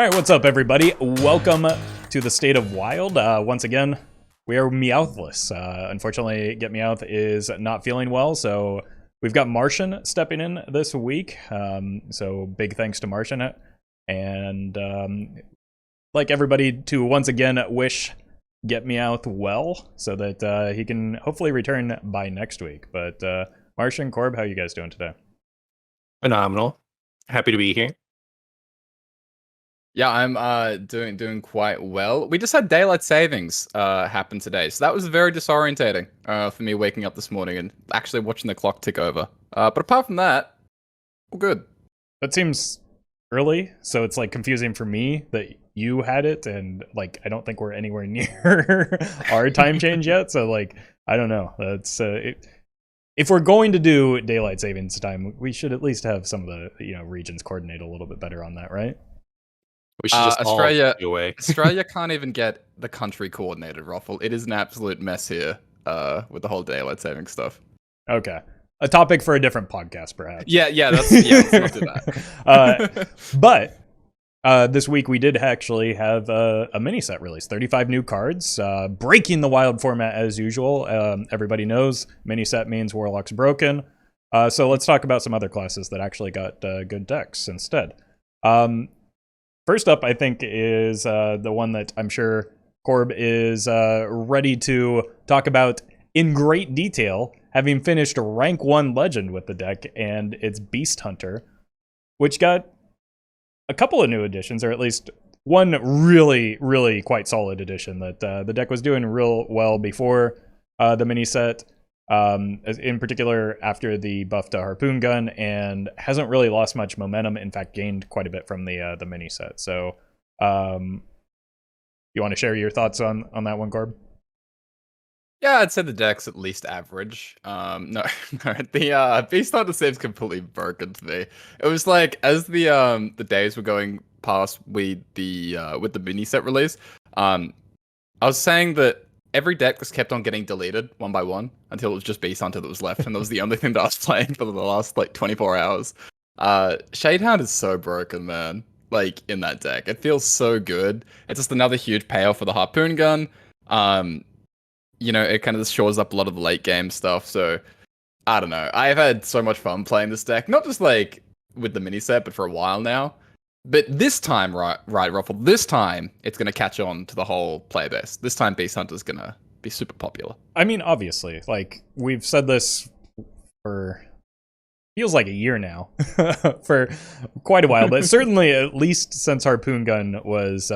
All right, what's up, everybody? Welcome to the State of Wild. Once again, we are Meowthless. Unfortunately, Get Meowth is not feeling well, so we've got Martian stepping in this week. So big thanks to Martian. And like everybody, to once again wish Get Meowth well, so that he can hopefully return by next week. But Martian, Corb, how are you guys doing today? Phenomenal. Happy to be here. Yeah, I'm doing quite well. We just had daylight savings happen today, so that was very disorientating for me waking up this morning and actually watching the clock tick over. But apart from that, all good. That seems early, so it's like confusing for me that you had it, and like I don't think we're anywhere near our time change yet. So like I don't know. That's if we're going to do daylight savings time, we should at least have some of the regions coordinate a little bit better on that, right? We should just Australia all away. Australia can't even get the country coordinated, Roffle. It is an absolute mess here with the whole daylight saving stuff. Okay. A topic for a different podcast, perhaps. Yeah, let's not do that. But this week we did actually have a mini set release. 35 new cards, breaking the wild format as usual. Everybody knows mini set means Warlock's broken. So let's talk about some other classes that actually got good decks instead. First up, I think, is the one that I'm sure Corb is ready to talk about in great detail, having finished rank 1 legend with the deck, and it's Beast Hunter, which got a couple of new additions, or at least one really, really quite solid addition that the deck was doing real well before the mini set, in particular after the buff to Harpoon Gun, and hasn't really lost much momentum. In fact, gained quite a bit from the mini set. So, you want to share your thoughts on that one, Corb? Yeah, I'd say the deck's at least average. No, the Beast Hunter seems completely broken to me. It was like as the days were going past with the mini set release, I was saying that every deck just kept on getting deleted one by one until it was just Beast Hunter that was left, and that was the only thing that I was playing for the last like 24 hours. Shadehound is so broken, man. Like in that deck, it feels so good. It's just another huge payoff for the Harpoon Gun. It kind of just shores up a lot of the late game stuff. So I don't know. I've had so much fun playing this deck, not just like with the mini set, but for a while now. But this time, right, Roffle, this time it's going to catch on to the whole player base. This time Beast Hunter's going to be super popular. I mean, obviously, like we've said this for feels like a year now, for quite a while, but certainly at least since Harpoon Gun was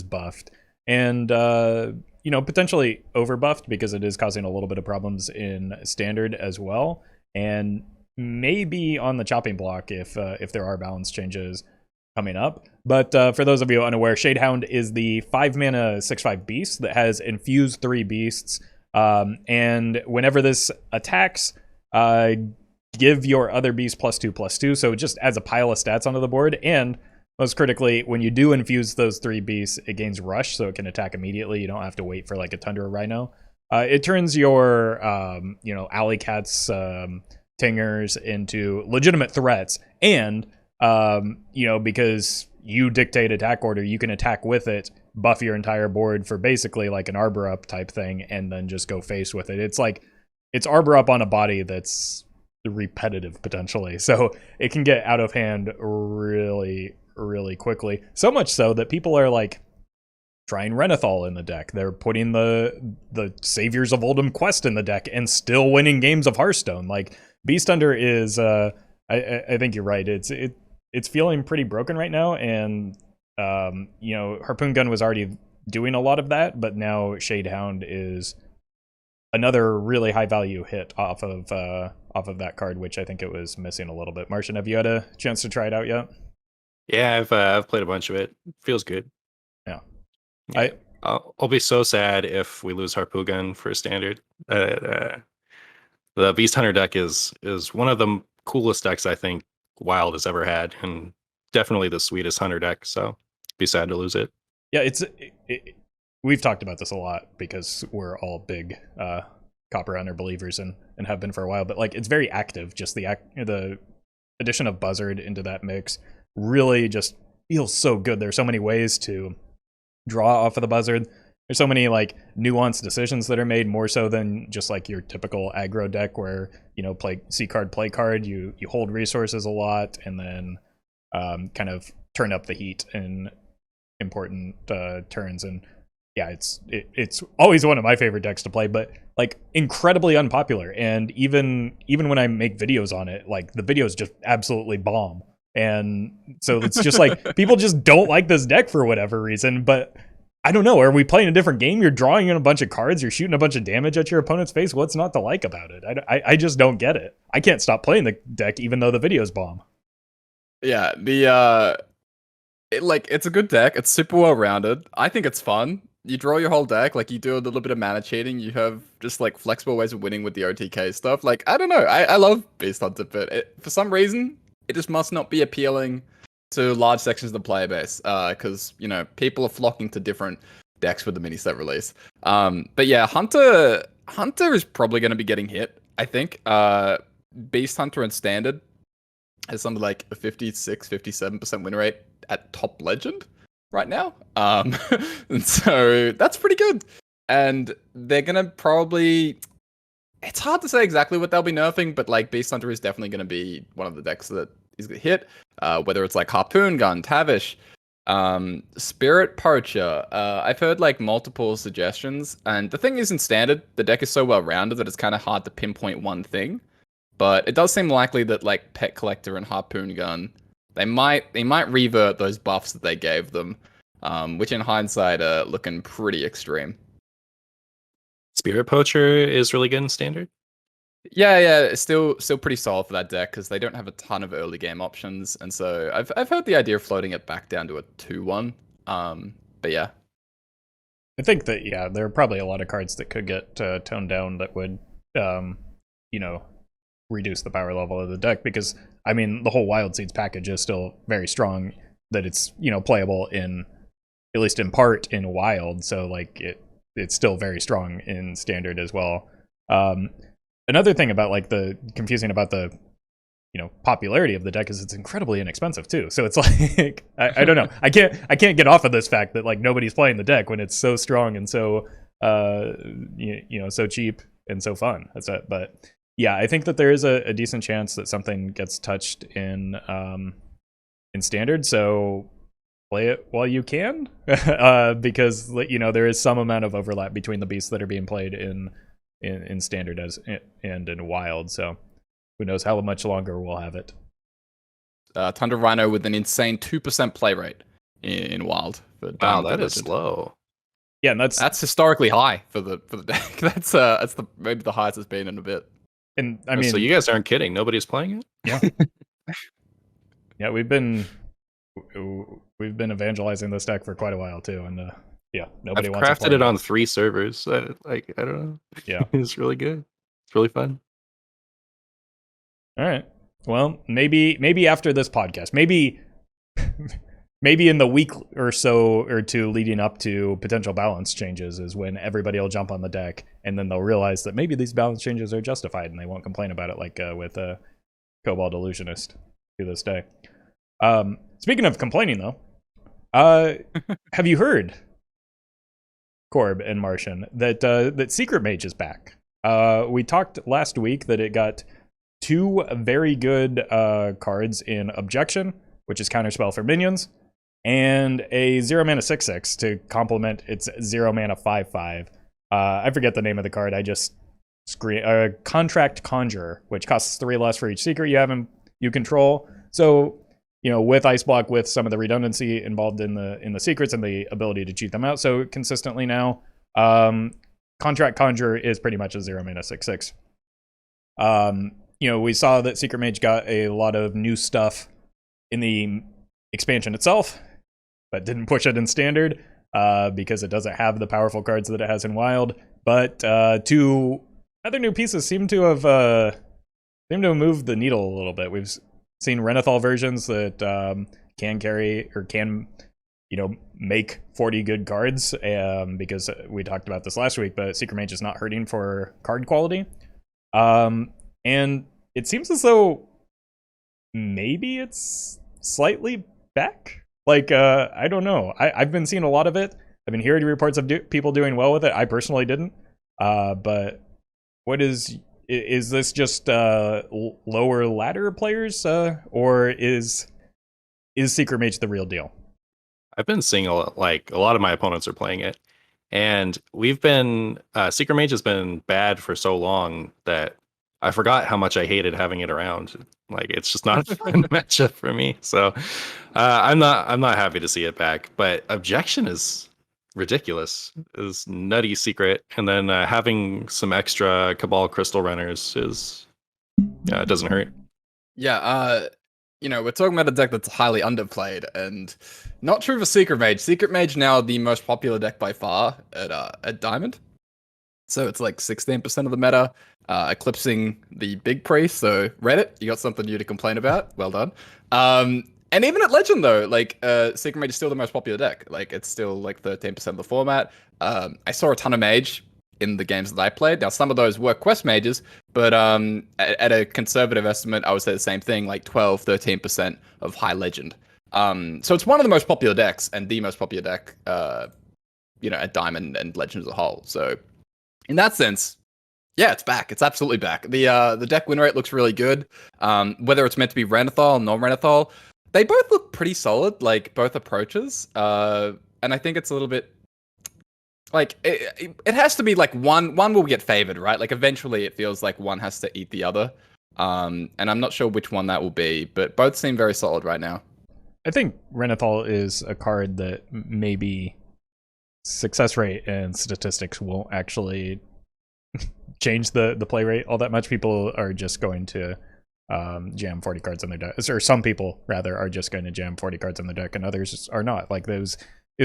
buffed, and potentially overbuffed because it is causing a little bit of problems in standard as well, and maybe on the chopping block if there are balance changes coming up. But for those of you unaware, Shadehound is the 5-mana 6/5 beast that has infused 3 beasts, and whenever this attacks, give your other beast +2/+2, so it just adds a pile of stats onto the board. And most critically, when you do infuse those 3 beasts, it gains rush, so it can attack immediately. You don't have to wait for like a Tundra Rhino. It turns your alley cats, tingers into legitimate threats, and because you dictate attack order, you can attack with it, buff your entire board for basically like an Arbor Up type thing, and then just go face with it. It's like it's Arbor Up on a body that's repetitive potentially, so it can get out of hand really, really quickly. So much so that people are like trying Renethal in the deck. They're putting the Saviors of Oldham Quest in the deck and still winning games of Hearthstone. Like Beast Hunter is I think you're right. It's feeling pretty broken right now, and Harpoon Gun was already doing a lot of that, but now Shadehound is another really high value hit off of that card, which I think it was missing a little bit. Martian, have you had a chance to try it out yet? Yeah, I've played a bunch of it. Feels good. Yeah. I'll be so sad if we lose Harpoon Gun for standard. The Beast Hunter deck is one of the coolest decks I think Wild has ever had, and definitely the sweetest hunter deck. So be sad to lose it. Yeah, we've talked about this a lot because we're all big Copper Hunter believers and have been for a while. But like, it's very active. Just the addition of Buzzard into that mix really just feels so good. There's so many ways to draw off of the buzzard. There's so many like nuanced decisions that are made, more so than just like your typical aggro deck where, you know, play C card, play card, you hold resources a lot and then kind of turn up the heat in important turns. And yeah, it's always one of my favorite decks to play, but like incredibly unpopular. And even when I make videos on it, like the videos just absolutely bomb. And so it's just like people just don't like this deck for whatever reason. But I don't know. Are we playing a different game? You're drawing in a bunch of cards. You're shooting a bunch of damage at your opponent's face. What's not to like about it? I just don't get it. I can't stop playing the deck even though the videos bomb. Yeah, it's a good deck. It's super well rounded. I think it's fun. You draw your whole deck, like you do a little bit of mana cheating. You have just like flexible ways of winning with the OTK stuff. Like I don't know. I love Beast Hunter, but for some reason it just must not be appealing to large sections of the player base, because you know people are flocking to different decks with the mini set release. But yeah, Hunter is probably going to be getting hit. I think Beast Hunter in Standard has something like a 56-57% win rate at top Legend right now. And so that's pretty good. And they're gonna probably. It's hard to say exactly what they'll be nerfing, but like Beast Hunter is definitely going to be one of the decks that is going to hit. Whether it's like Harpoon Gun, Tavish, Spirit Poacher. I've heard like multiple suggestions, and the thing is, in Standard, the deck is so well rounded that it's kind of hard to pinpoint one thing. But it does seem likely that like Pet Collector and Harpoon Gun, they might revert those buffs that they gave them, which in hindsight are looking pretty extreme. Spirit Poacher is really good in Standard. Yeah, it's still pretty solid for that deck because they don't have a ton of early game options, and so I've heard the idea of floating it back down to a 2/1. But yeah, I think that there are probably a lot of cards that could get toned down that would, reduce the power level of the deck, because I mean the whole Wild Seeds package is still very strong. That it's playable in, at least in part, in Wild, so like it's still very strong in Standard as well. Another thing about like the confusing about the popularity of the deck is it's incredibly inexpensive too. So it's like I don't know. I can't get off of this fact that like nobody's playing the deck when it's so strong and so so cheap and so fun. That's it. But yeah, I think that there is a decent chance that something gets touched in Standard. So play it while you can, because there is some amount of overlap between the beasts that are being played in Standard and in Wild. So who knows how much longer we'll have it. Tundra Rhino with an insane 2% play rate in Wild. Wow, that is low. Yeah, and that's historically high for the deck. That's maybe the highest it's been in a bit. And I mean, so you guys aren't kidding. Nobody's playing it. Yeah. Yeah, we've been evangelizing this deck for quite a while too, and nobody wants to play crafted it on 3 servers. I don't know. Yeah, it's really good. It's really fun. All right. Well, maybe after this podcast, maybe in the week or so or two leading up to potential balance changes is when everybody will jump on the deck, and then they'll realize that maybe these balance changes are justified, and they won't complain about it like with Cobalt Illusionist to this day. Speaking of complaining, though, have you heard, Corb and Martian, that Secret Mage is back? We talked last week that it got 2 very good cards in Objection, which is counterspell for minions, and a 0-mana 6/6 to complement its 0-mana 5/5. I forget the name of the card. I just Contract Conjurer, which costs 3 less for each secret you control. So with Ice Block, with some of the redundancy involved in the secrets and the ability to cheat them out so consistently now, Contract Conjurer is pretty much a 0-mana 6/6. We saw that Secret Mage got a lot of new stuff in the expansion itself, but didn't push it in Standard because it doesn't have the powerful cards that it has in Wild. But 2 other new pieces seem to have moved the needle a little bit. We've seen Renathal versions that can carry or can make 40 good cards, because we talked about this last week, but Secret Mage is not hurting for card quality. And it seems as though maybe it's slightly back. Like, I don't know. I've been seeing a lot of it. I've been hearing reports of people doing well with it. I personally didn't. But what is this just lower ladder players, or is Secret Mage the real deal? I've been seeing a lot of my opponents are playing it, and we've been Secret Mage has been bad for so long that I forgot how much I hated having it around. Like, it's just not a fun matchup for me. So I'm not happy to see it back. But Objection is ridiculous. Is nutty secret, and then having some extra Cabal Crystal runners is it doesn't hurt. Yeah, we're talking about a deck that's highly underplayed, and not true for Secret Mage. Secret Mage now the most popular deck by far at Diamond. So it's like 16% of the meta, eclipsing the Big Priest. So Reddit, you got something new to complain about. Well done. And even at Legend though, like Secret Mage is still the most popular deck. Like it's still like 13% of the format. I saw a ton of Mage in the games that I played. Now some of those were Quest Mages, but at a conservative estimate, I would say the same thing, like 12-13% of High Legend. So it's one of the most popular decks and the most popular deck, at Diamond and Legend as a whole. So in that sense, yeah, it's back. It's absolutely back. The deck win rate looks really good. Whether it's meant to be Renathal, non-Renathal, they both look pretty solid, like both approaches. And I think it's a little bit like it has to be like one will get favored, right? Like eventually it feels like one has to eat the other. And I'm not sure which one that will be, but both seem very solid right now. I think Renathal is a card that maybe success rate and statistics won't actually change the play rate all that much. People are just going to jam 40 cards on their deck, or some people rather are just going to jam 40 cards on the deck, and others are not. Like it was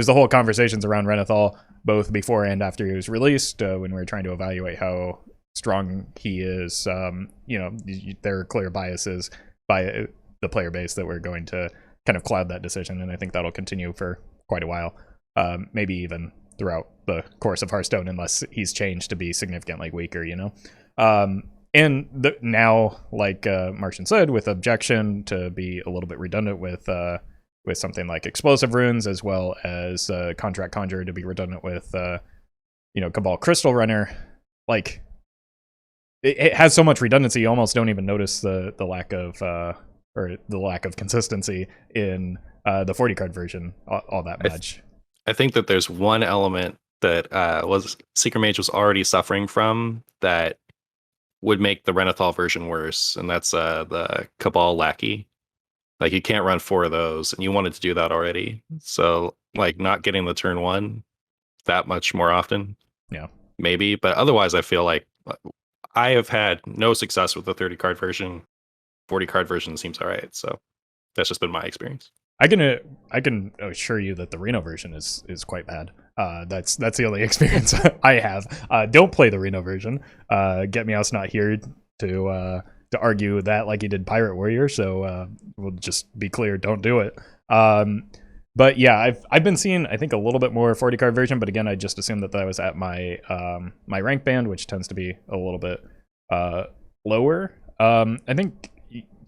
the whole conversations around Renathal both before and after he was released, when we were trying to evaluate how strong he is. There are clear biases by the player base that we're going to kind of cloud that decision, and I think that'll continue for quite a while, maybe even throughout the course of Hearthstone, unless he's changed to be significantly weaker, and now, like Martian said, with Objection to be a little bit redundant with something like Explosive Runes, as well as Contract Conjurer to be redundant with Cabal Crystal Runner, like it has so much redundancy, you almost don't even notice the lack of or the lack of consistency in the 40 card version all that much. I think that there's one element that was Secret Mage was already suffering from that would make the Renathal version worse, and that's the Cabal Lackey. Like, you can't run 4 of those, and you wanted to do that already. So, like, not getting the turn 1 that much more often, maybe. But otherwise, I feel like I have had no success with the 30 card version. 40 card version seems all right. So that's just been my experience. I can assure you that the Reno version is quite bad. That's the only experience I have. Don't play the Reno version. Get Meow's not here to argue that like he did Pirate Warrior, so we'll just be clear, don't do it. But yeah, I've been seeing, I think, a little bit more 40 card version, but again, I just assumed that was at my my rank band, which tends to be a little bit lower. I think,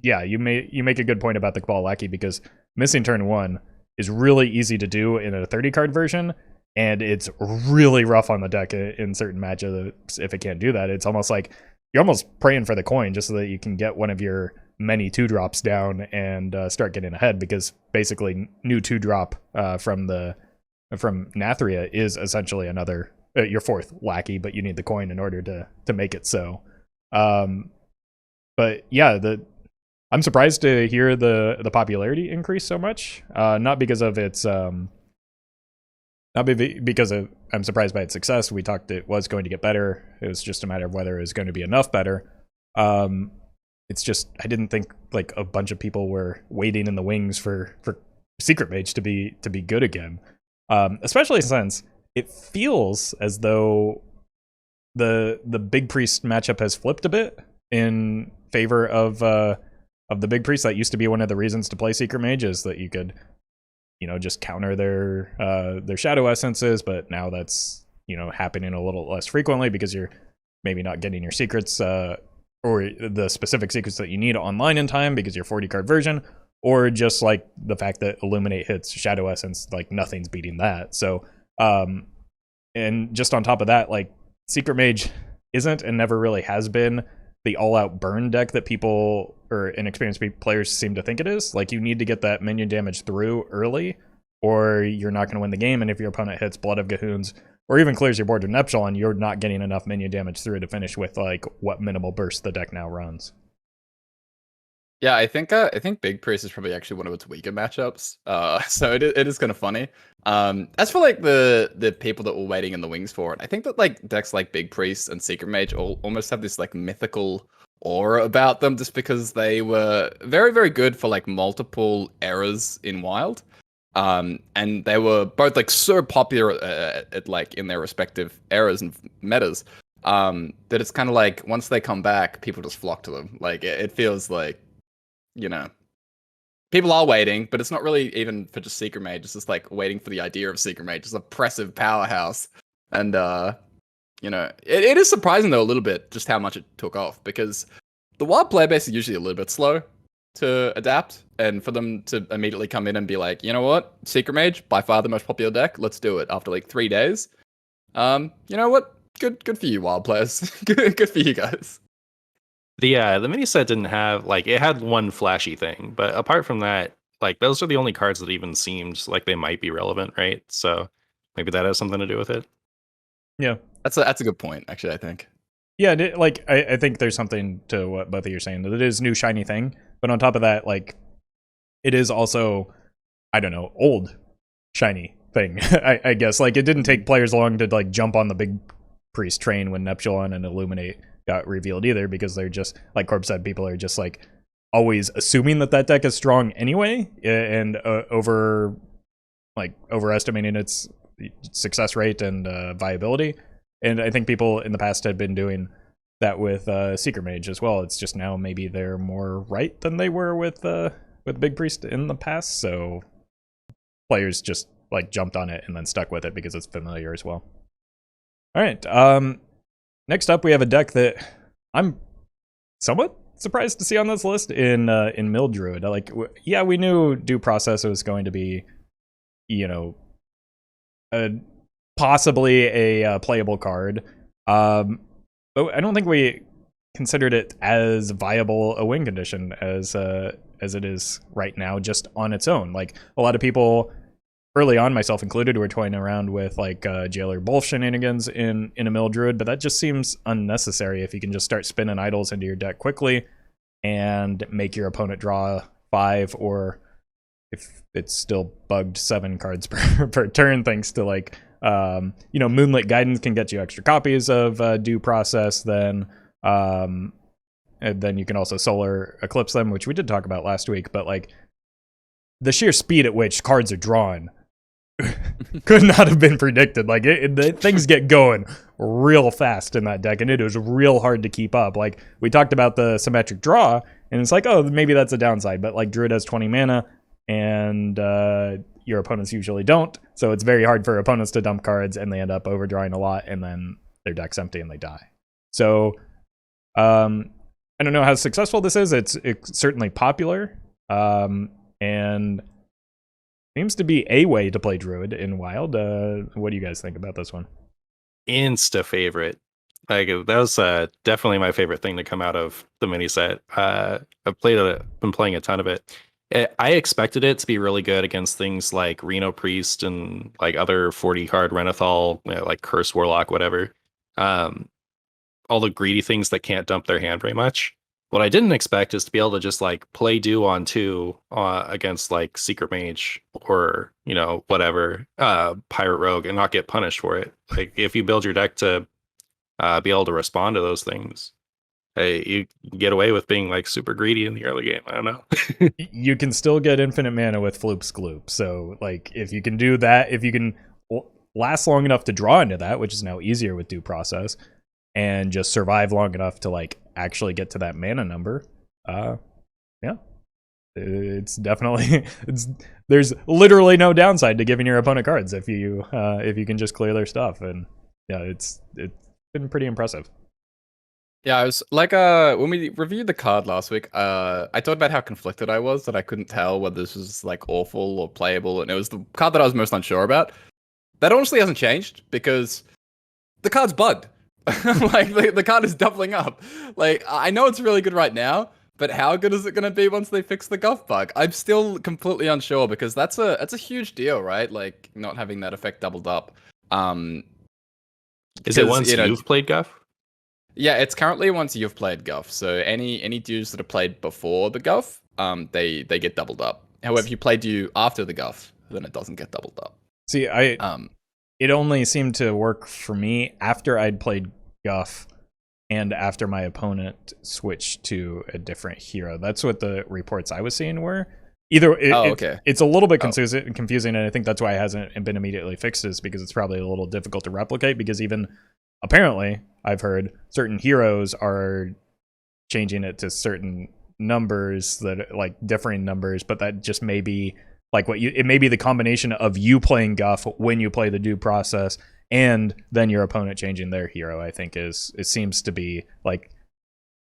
yeah, you make a good point about the Cabal Lackey, because missing turn 1 is really easy to do in a 30 card version, and it's really rough on the deck in certain matchups if it can't do that. It's almost like you're almost praying for the coin just so that you can get one of your many 2-drops down and start getting ahead, because basically new 2-drop from Nathria is essentially another your 4th Lackey, but you need the coin in order to make it so. But yeah, I'm surprised to hear the popularity increase so much. Not because of its I'm surprised by its success. We talked it was going to get better. It was just a matter of whether it was going to be enough better. It's just I didn't think like a bunch of people were waiting in the wings for Secret Mage to be good again. Especially since it feels as though the Big Priest matchup has flipped a bit in favor of the Big Priest. That used to be one of the reasons to play Secret Mage, is that you could, just counter their Shadow Essences, but now that's, happening a little less frequently because you're maybe not getting your secrets or the specific secrets that you need online in time because your 40 card version, or just like the fact that Illuminate hits Shadow Essence, like nothing's beating that. So, and just on top of that, like Secret Mage isn't and never really has been the all-out burn deck that people or inexperienced players seem to think it is. Like, you need to get that minion damage through early, or you're not going to win the game. And if your opponent hits Blood of Gahoons, or even clears your board with Neptulon, you're not getting enough minion damage through to finish with like what minimal burst the deck now runs. Yeah, I think Big Priest is probably actually one of its weaker matchups. So it is kind of funny. As for like the people that were waiting in the wings for it, I think that like decks like Big Priest and Secret Mage almost have this like mythical aura about them, just because they were very, very good for like multiple eras in Wild. And they were both like so popular at like in their respective eras and metas. That it's kind of like once they come back, people just flock to them. Like it feels like, you know, people are waiting, but it's not really even for just Secret Mage. It's just like waiting for the idea of Secret Mage. It's an oppressive powerhouse. And, you know, it is surprising though a little bit just how much it took off, because the Wild player base is usually a little bit slow to adapt, and for them to immediately come in and be like, you know what, Secret Mage, by far the most popular deck, let's do it after like 3 days. You know what? Good for you, Wild players. good for you guys. The mini set didn't have, like, it had one flashy thing, but apart from that, like, those are the only cards that even seemed like they might be relevant, right? So maybe that has something to do with it. Yeah, that's a good point, actually. I think. Yeah, like I think there's something to what both of you are saying, that it is new shiny thing, but on top of that, like, it is also, I don't know, old shiny thing. I guess, like, it didn't take players long to like jump on the Big Priest train when Neptulon and Illuminate got revealed either, because they're just, like Corb said, people are just like always assuming that deck is strong anyway, and overestimating its success rate and viability. And I think people in the past had been doing that with Secret Mage as well. It's just now maybe they're more right than they were with Big Priest in the past, so players just like jumped on it and then stuck with it because it's familiar as well. All right, next up we have a deck that I'm somewhat surprised to see on this list in Mill Druid. Like, yeah, we knew Due Process was going to be, you know, possibly a playable card, but I don't think we considered it as viable a win condition as it is right now, just on its own. Like, a lot of people early on, myself included, were toying around with like Jailer Wolf shenanigans in a Mill Druid, but that just seems unnecessary if you can just start spinning idols into your deck quickly and make your opponent draw 5, or if it's still bugged, 7 cards per turn, thanks to like you know, Moonlit Guidance can get you extra copies of Due Process. Then and then you can also Solar Eclipse them, which we did talk about last week. But like, the sheer speed at which cards are drawn could not have been predicted. Like, things get going real fast in that deck, and it is real hard to keep up. Like, we talked about the symmetric draw, and it's like, oh, maybe that's a downside. But like, Druid has 20 mana, and your opponents usually don't, so it's very hard for opponents to dump cards, and they end up overdrawing a lot, and then their deck's empty and they die. So I don't know how successful this is. It's certainly popular, and seems to be a way to play Druid in Wild. What do you guys think about this one? Insta favorite. Like, that was definitely my favorite thing to come out of the mini set. I've been playing a ton of it. I expected it to be really good against things like Reno Priest and like other 40 card Renathal, you know, like Curse Warlock, whatever. All the greedy things that can't dump their hand very much. What I didn't expect is to be able to just like play Due on 2 against like Secret Mage or, you know, whatever, Pirate Rogue, and not get punished for it. Like, if you build your deck to be able to respond to those things, you get away with being like super greedy in the early game. I don't know. You can still get infinite mana with Floop's Gloop. So like, if you can do that, if you can last long enough to draw into that, which is now easier with Due Process, and just survive long enough to like actually get to that mana number, yeah, it's definitely there's literally no downside to giving your opponent cards if you can just clear their stuff. And yeah, it's been pretty impressive. Yeah, I was like, when we reviewed the card last week, I talked about how conflicted I was that I couldn't tell whether this was like awful or playable, and it was the card that I was most unsure about. That honestly hasn't changed because the card's bugged. Like the card is doubling up. Like I know it's really good right now, but how good is it going to be once they fix the Guff bug? I'm still completely unsure because that's a huge deal, right? Like not having that effect doubled up. Is it 'cause, once you've played Guff? Yeah, it's currently once you've played Guff. So any dudes that have played before the Guff, they get doubled up. However, if you play Dew after the Guff, then it doesn't get doubled up. See, it only seemed to work for me after I'd played Guff and after my opponent switched to a different hero. That's what the reports I was seeing were. Either it's a little bit confusing, and I think that's why it hasn't been immediately fixed, is because it's probably a little difficult to replicate, because even apparently I've heard certain heroes are changing it to certain numbers that like differing numbers, but that just may be like it may be the combination of you playing Guff when you play the due process and then your opponent changing their hero. I think it seems to be like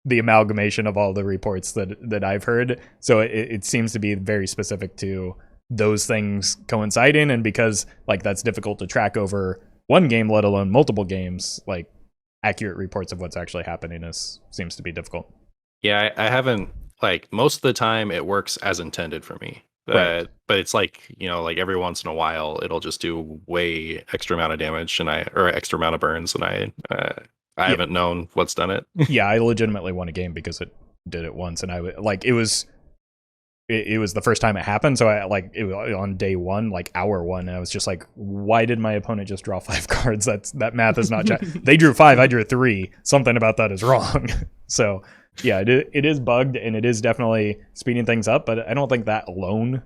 the amalgamation of all the reports that I've heard. So it seems to be very specific to those things coinciding, and because like that's difficult to track over one game, let alone multiple games, like accurate reports of what's actually happening seems to be difficult. Yeah, I haven't, like, most of the time it works as intended for me. Right. But it's like, like every once in a while it'll just do way extra amount of damage or extra amount of burns, and I haven't known what's done it. Yeah, I legitimately won a game because it did it once, and it was the first time it happened, so I like it was on day one, like hour one, and I was just like, why did my opponent just draw 5 cards? That math is not they drew 5, I drew 3. Something about that is wrong. So yeah, it is bugged, and it is definitely speeding things up, but I don't think that alone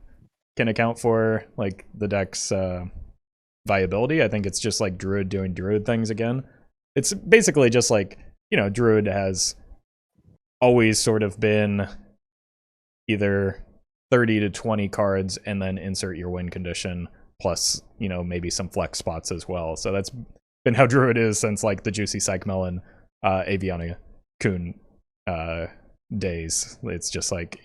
can account for like the deck's viability. I think it's just like Druid doing Druid things again. It's basically just like, Druid has always sort of been either 30 to 20 cards and then insert your win condition plus, maybe some flex spots as well. So that's been how Druid is since like the Juicy Psych Melon Aviana Kun days. It's just like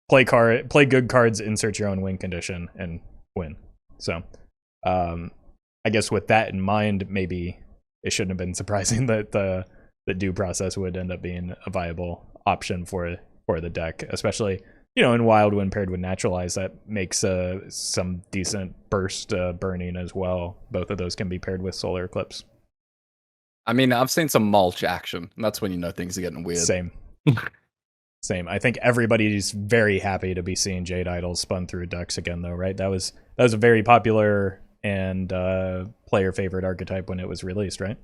play good cards, insert your own win condition, and win. So I guess with that in mind, maybe it shouldn't have been surprising that the due process would end up being a viable option for the deck, especially in Wild when paired with Naturalize. That makes some decent burst burning as well. Both of those can be paired with Solar Eclipse. I mean, I've seen some mulch action, and that's when you know things are getting weird. Same. I think everybody's very happy to be seeing Jade Idols spun through decks again, though, right? That was a very popular and player favorite archetype when it was released, right?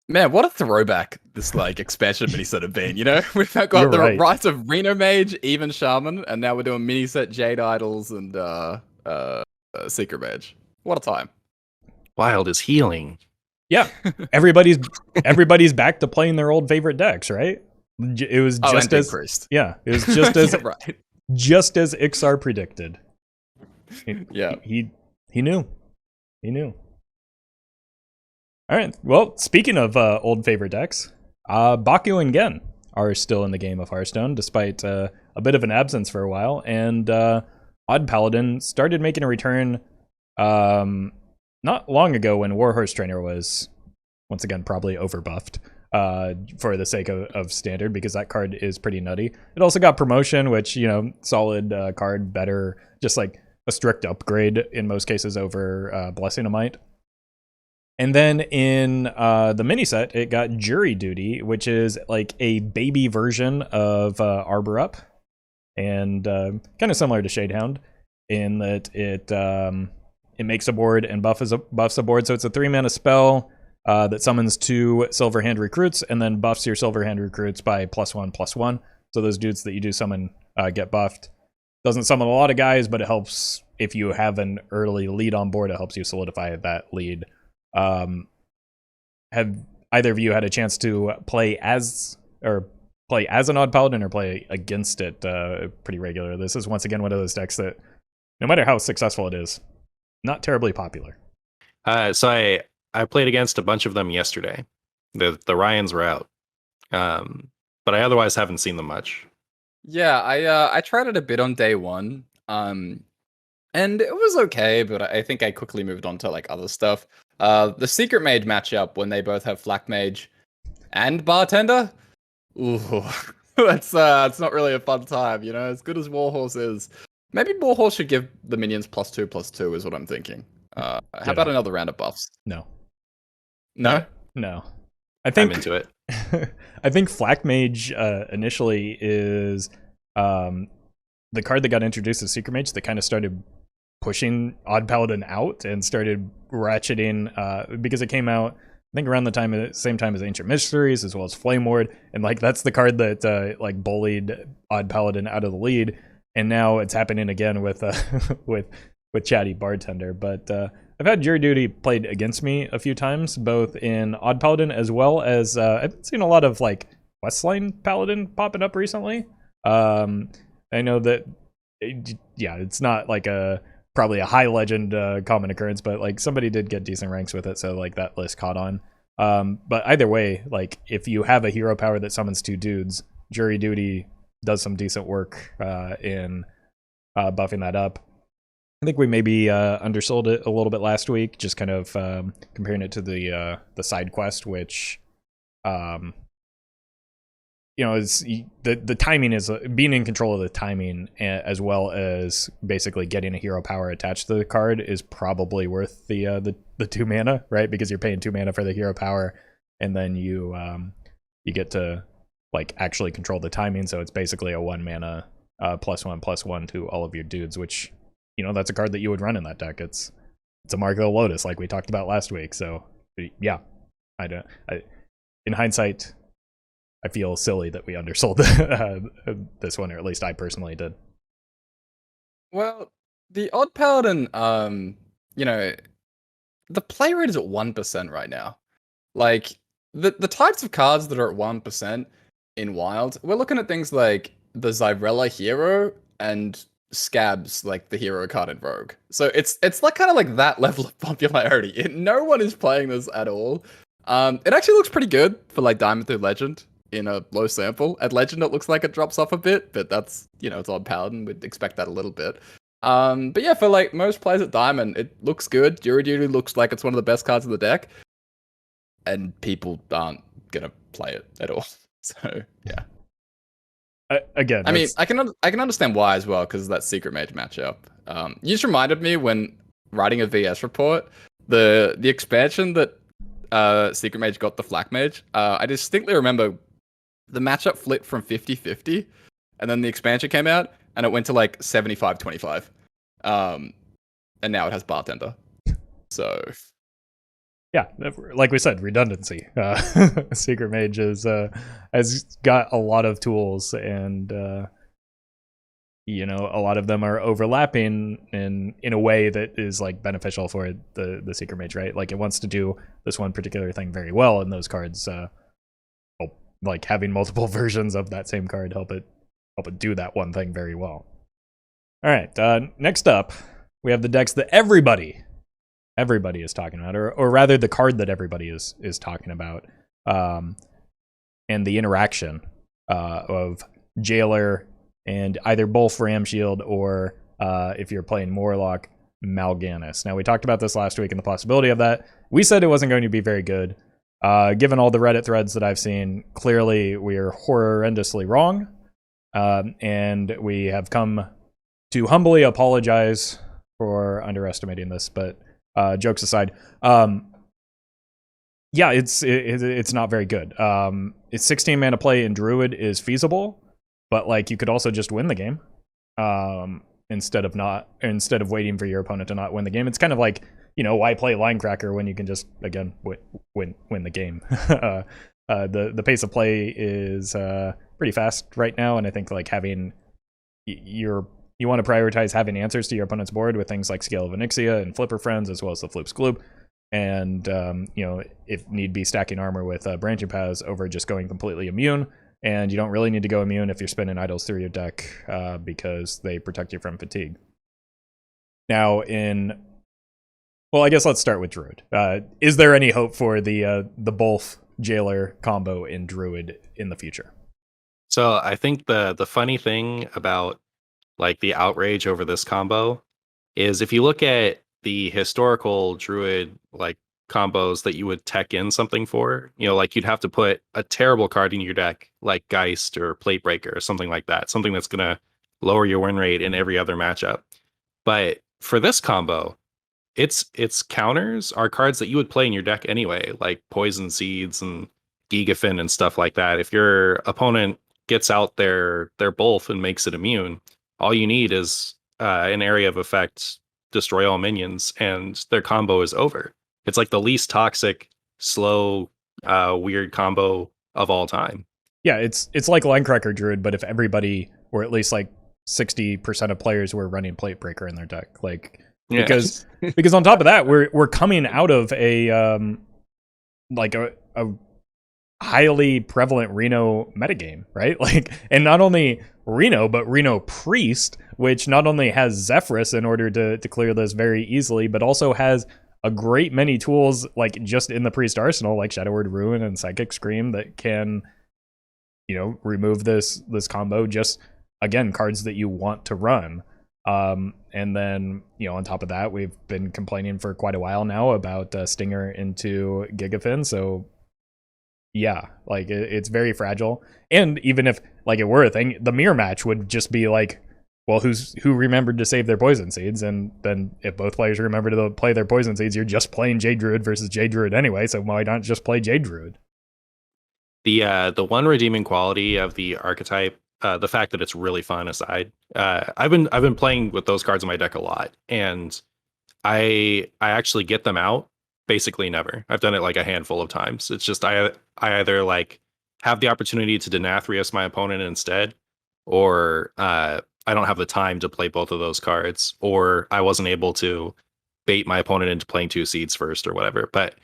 Man, what a throwback this like expansion mini set have been. We've got the rights of Reno Mage, even Shaman, and now we're doing mini set Jade Idols and Secret Mage. What a time! Wild is healing. Yeah, everybody's back to playing their old favorite decks, right? It was just as Priest. Yeah, it was just as right. Just as Ixar predicted. Yeah, he knew. All right. Well, speaking of old favorite decks, Baku and Gen are still in the game of Hearthstone, despite a bit of an absence for a while. And Odd Paladin started making a return not long ago when Warhorse Trainer was, once again, probably overbuffed for the sake of Standard, because that card is pretty nutty. It also got promotion, which, solid card, better, just like a strict upgrade in most cases over Blessing of Might. And then in the mini set, it got Jury Duty, which is like a baby version of Arbor Up, and kind of similar to Shadehound in that it makes a board and buffs a board. So it's a 3-mana spell that summons 2 Silverhand recruits and then buffs your Silverhand recruits by +1/+1. So those dudes that you do summon get buffed. Doesn't summon a lot of guys, but it helps if you have an early lead on board. It helps you solidify that lead. Have either of you had a chance to play as an Odd Paladin or play against it pretty regularly? This is once again one of those decks that, no matter how successful it is, not terribly popular. So I played against a bunch of them yesterday. The Ryans were out, But I otherwise haven't seen them much. Yeah, I tried it a bit on day one. And it was okay, but I think I quickly moved on to like other stuff. The Secret Mage matchup when they both have Flak Mage and Bartender. Ooh, that's it's not really a fun time, you know. As good as Warhorse is, maybe Warhorse should give the minions +2/+2 is what I'm thinking. How about another round of buffs? No. No. I think I'm into it. I think Flak Mage initially is the card that got introduced as Secret Mage that kind of started pushing Odd Paladin out and started ratcheting because it came out, I think, around the same time as Ancient Mysteries, as well as Flame Ward, and like that's the card that like bullied Odd Paladin out of the lead, and now it's happening again with with Chatty Bartender. But I've had Jury Duty played against me a few times, both in Odd Paladin as well as I've seen a lot of like Westline Paladin popping up recently. I know that it's not like probably a high legend common occurrence, but like somebody did get decent ranks with it, so like that list caught on. But either way, like if you have a hero power that summons 2 dudes, Jury Duty does some decent work in buffing that up. I think we maybe undersold it a little bit last week, just kind of comparing it to the side quest, which is the timing is being in control of the timing, as well as basically getting a hero power attached to the card is probably worth the 2 mana, right? Because you're paying 2 mana for the hero power, and then you get to like actually control the timing. So it's basically a 1 mana +1/+1 to all of your dudes, which that's a card that you would run in that deck. It's a Mark of the Lotus, like we talked about last week. So yeah, in hindsight, I feel silly that we undersold this one, or at least I personally did. Well, the Odd Paladin, the play rate is at 1% right now. Like the types of cards that are at 1% in Wild, we're looking at things like the Zyrella Hero and Scabs, like the hero card in Rogue. So it's like kind of like that level of popularity. No one is playing this at all. It actually looks pretty good for like Diamond through Legend in a low sample. At Legend, it looks like it drops off a bit, but that's, it's Odd Paladin. We'd expect that a little bit. But yeah, for like most players at Diamond, it looks good. Jury Duty looks like it's one of the best cards in the deck, and people aren't gonna play it at all. So yeah. Again, I mean, I can understand why as well, because of that Secret Mage matchup. You just reminded me when writing a VS report, the expansion that Secret Mage got the Flak Mage. I distinctly remember the matchup flipped from 50-50, and then the expansion came out, and it went to like 75-25. And now it has Bartender. So yeah, like we said, redundancy. Secret Mage has got a lot of tools, and a lot of them are overlapping in a way that is like beneficial for the Secret Mage, right? Like it wants to do this one particular thing very well, and those cards, like having multiple versions of that same card help it do that one thing very well. All right, next up, we have the decks that everybody is talking about, or rather the card that everybody is talking about, and the interaction of Jailer and either Bolf Ram Shield, or if you're playing Warlock, Mal'Ganis. Now, we talked about this last week and the possibility of that. We said it wasn't going to be very good. Given all the Reddit threads that I've seen, clearly we are horrendously wrong, and we have come to humbly apologize for underestimating this, but jokes aside, yeah, it's not very good. It's 16 mana play in Druid is feasible, but like you could also just win the game instead of waiting for your opponent to not win the game. It's kind of like, why play Linecracker when you can just again win the game. The pace of play is pretty fast right now, and I think like having you want to prioritize having answers to your opponent's board with things like Scale of Onyxia and Flipper Friends, as well as the Floop's Gloop. And, if need be, stacking armor with Branching Paths over just going completely immune. And you don't really need to go immune if you're spinning idols through your deck because they protect you from fatigue. Now, I guess let's start with Druid. Is there any hope for the Bolf Jailer combo in Druid in the future. So I think the funny thing about like the outrage over this combo is if you look at the historical Druid like combos that you would tech in something for, like you'd have to put a terrible card in your deck like Geist or Plate Breaker or something like that, something that's gonna lower your win rate in every other matchup. But for this combo, its counters are cards that you would play in your deck anyway, like Poison Seeds and Gigafin and stuff like that. If your opponent gets out their Bolf and makes it immune, all you need is an area of effect, destroy all minions, and their combo is over. It's like the least toxic, slow, weird combo of all time. Yeah, it's like Linecracker Druid, but if everybody, or at least like 60% of players, were running Plate Breaker in their deck, like because on top of that, we're coming out of a like a highly prevalent Reno metagame, right? Like, and not only Reno, but Reno Priest, which not only has Zephyrus in order to clear this very easily, but also has a great many tools like just in the Priest arsenal, like Shadow Word Ruin and Psychic Scream, that can, remove this combo. Just again, cards that you want to run. And then, on top of that, we've been complaining for quite a while now about Stinger into Gigafin. So yeah, like it's very fragile. And even if like it were a thing, the mirror match would just be like, well, who remembered to save their Poison Seeds? And then if both players remember to play their Poison Seeds, you're just playing Jade Druid versus Jade Druid anyway. So why not just play Jade Druid? The one redeeming quality of the archetype, the fact that it's really fun aside, I've been playing with those cards in my deck a lot, and I actually get them out basically never. I've done it like a handful of times. It's just I either like have the opportunity to Denathrius my opponent instead, or I don't have the time to play both of those cards, or I wasn't able to bait my opponent into playing 2 seeds first or whatever. But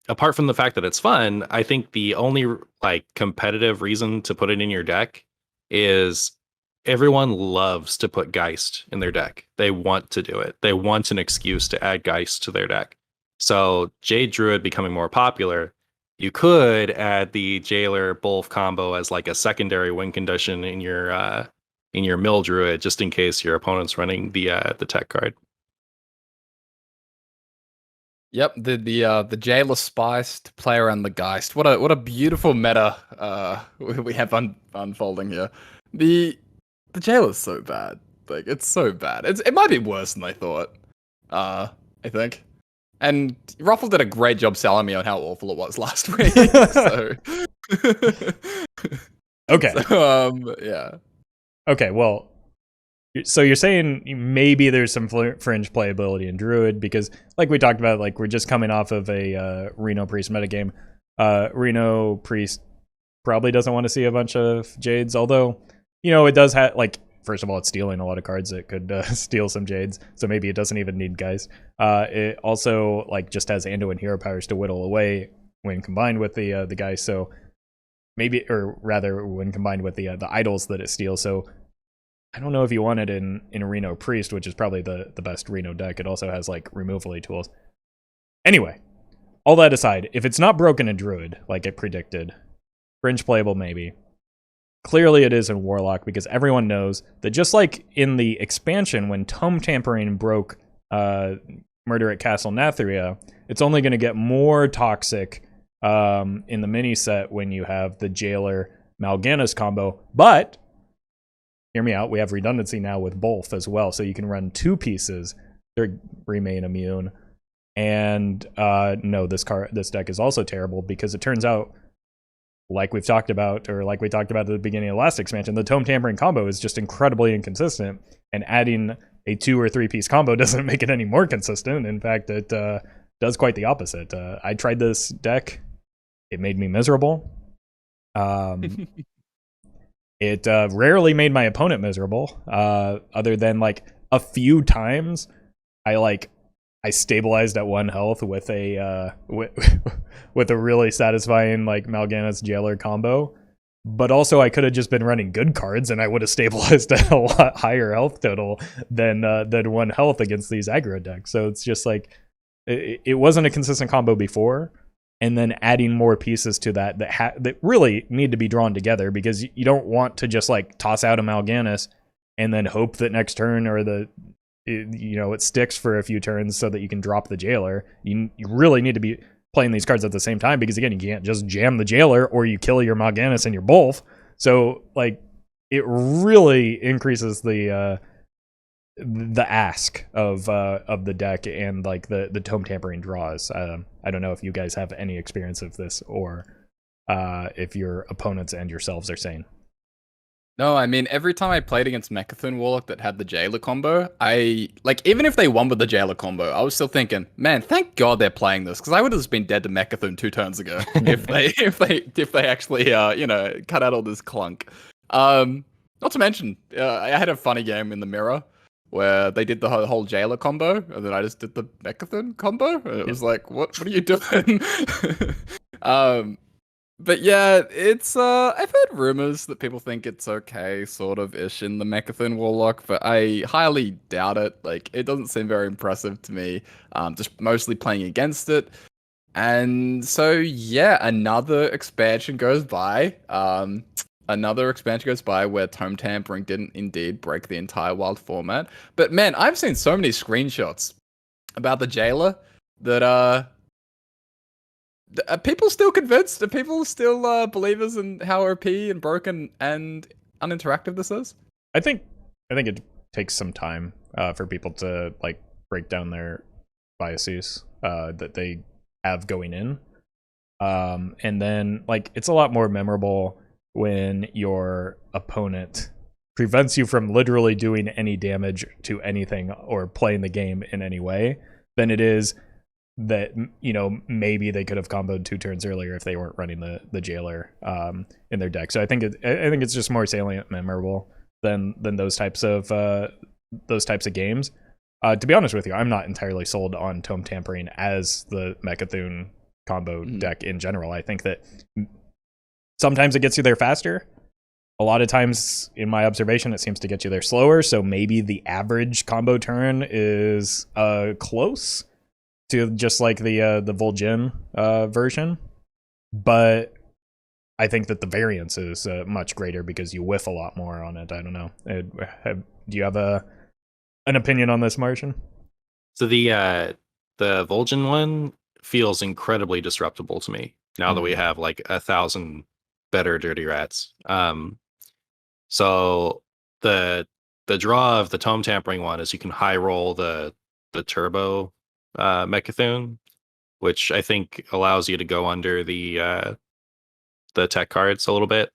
apart from the fact that it's fun, I think the only like competitive reason to put it in your deck is everyone loves to put Geist in their deck. They want to do it. They want an excuse to add Geist to their deck. So Jade Druid becoming more popular, you could add the Jailer Bolf combo as like a secondary win condition in your Mill Druid, just in case your opponent's running the tech card. Yep, the Jailer Spice to play around the Geist. What a beautiful meta we have unfolding here. The Jailer's so bad. Like, it's so bad. It might be worse than I thought. I think. And Roffle did a great job selling me on how awful it was last week. So okay. So, yeah. Okay, well, so you're saying maybe there's some fringe playability in Druid, because like we talked about, like we're just coming off of a Reno Priest metagame. Reno Priest probably doesn't want to see a bunch of Jades, although, it does have, like, first of all, it's stealing a lot of cards that could steal some Jades, so maybe it doesn't even need guys. It also, like, just has Anduin Hero Powers to whittle away when combined with the guys, so maybe, or rather, when combined with the idols that it steals, so I don't know if you want it in Reno Priest, which is probably the best Reno deck. It also has, like, removal tools. Anyway, all that aside, if it's not broken in Druid, like it predicted, fringe playable maybe. Clearly it is in Warlock, because everyone knows that just like in the expansion when Tome Tampering broke Murder at Castle Nathria, it's only going to get more toxic in the mini set when you have the Jailer Mal'Ganis combo, but hear me out, we have redundancy now with both as well, so you can run 2 pieces that remain immune. And no, this deck is also terrible, because it turns out, like we've talked about, or like we talked about at the beginning of the last expansion, the Tome Tampering combo is just incredibly inconsistent, and adding a 2 or 3 piece combo doesn't make it any more consistent. In fact, it does quite the opposite. I tried this deck, it made me miserable. It rarely made my opponent miserable, other than like a few times I stabilized at 1 health with a with a really satisfying like Mal'Ganis Jailer combo. But also I could have just been running good cards and I would have stabilized at a lot higher health total than 1 health against these aggro decks. So it's just like it wasn't a consistent combo before. and then adding more pieces to that that really need to be drawn together, because you don't want to just like toss out a Mal'Ganis and then hope that next turn or it sticks for a few turns so that you can drop the Jailer. You really need to be playing these cards at the same time, because again, you can't just jam the Jailer or you kill your Mal'Ganis and your Bolf. So like it really increases the ask of the deck and like the tome tampering draws. I don't know if you guys have any experience of this, or if your opponents and yourselves are sane. No, I mean, every time I played against Mechathun Warlock that had the Jailer combo, even if they won with the Jailer combo, I was still thinking, man, thank God they're playing this, because I would have just been dead to Mechathun 2 turns ago if they actually cut out all this clunk. Not to mention, I had a funny game in the mirror where they did the whole Jailer combo, and then I just did the Mechathun combo, and it was like, what are you doing? But yeah, it's I've heard rumors that people think it's okay, sort of ish in the Mechathun Warlock, but I highly doubt it. Like, it doesn't seem very impressive to me. Just mostly playing against it. And so yeah, another expansion goes by. Where tome tampering didn't indeed break the entire wild format. But man, I've seen so many screenshots about the Jailer that are people still convinced? Are people still believers in how OP and broken and uninteractive this is? I think it takes some time for people to like break down their biases that they have going in, and then like it's a lot more memorable when your opponent prevents you from literally doing any damage to anything or playing the game in any way than it is that, you know, maybe they could have comboed 2 turns earlier if they weren't running the Jailer in their deck. So I think it's just more salient, memorable than those types of games. To be honest with you, I'm not entirely sold on tome tampering as the Mechathun combo deck in general. I think that sometimes it gets you there faster. A lot of times, in my observation, it seems to get you there slower. So maybe the average combo turn is close to just like the Vol'jin version, but I think that the variance is much greater because you whiff a lot more on it. I don't know. Do you have an opinion on this, Martian? So the Vol'jin one feels incredibly disruptible to me now that we have like 1,000 better dirty rats. So the draw of the tome tampering one is you can high roll the turbo Mechathun, which I think allows you to go under the tech cards a little bit.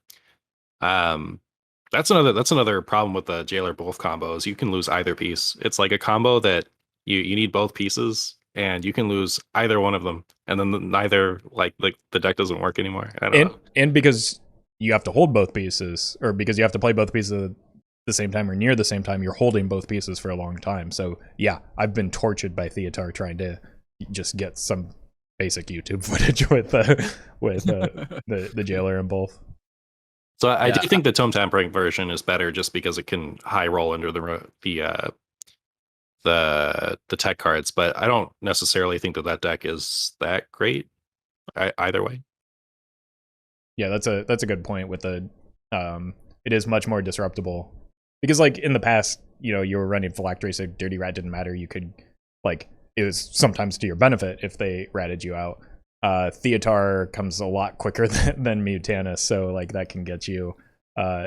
That's another problem with the Jailer Bolf combo is you can lose either piece. It's like a combo that you need both pieces, and you can lose either one of them, and then neither like the deck doesn't work anymore. I don't know. And because you have to hold both pieces, or because you have to play both pieces at the same time or near the same time, you're holding both pieces for a long time. So yeah, I've been tortured by Theotar trying to just get some basic YouTube footage with the Jailer and both. So I do think the tome tampering version is better just because it can high roll under the tech cards, but I don't necessarily think that deck is that great either way. Yeah, that's a good point with the it is much more disruptible because like in the past, you know, you were running Phylactery, so Dirty Rat didn't matter. You could like it was sometimes to your benefit if they ratted you out. Theotar comes a lot quicker than Mutanus, so like that can get you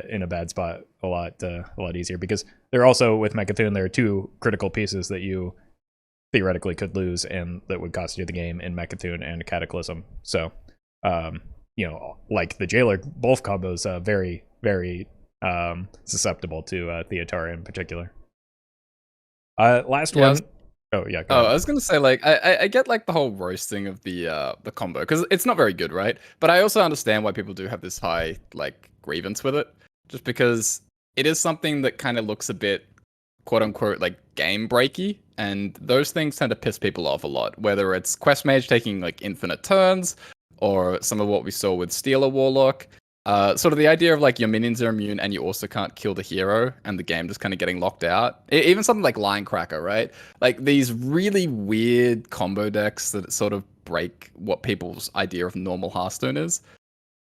in a bad spot a lot easier because they're also with Mechathun there are 2 critical pieces that you theoretically could lose and that would cost you the game in Mechathun and Cataclysm. So you know, like the Jailer both combos very susceptible to Theotar in particular. Last one. Oh yeah. I was gonna say like I get like the whole roasting of the combo because it's not very good, right? But I also understand why people do have this high like grievance with it, just because it is something that kind of looks a bit quote unquote like game breaky, and those things tend to piss people off a lot. Whether it's Quest Mage taking like infinite turns, or some of what we saw with Stealer Warlock. Sort of the idea of like your minions are immune and you also can't kill the hero and the game just kind of getting locked out. Even something like Line Cracker, right? Like these really weird combo decks that sort of break what people's idea of normal Hearthstone is.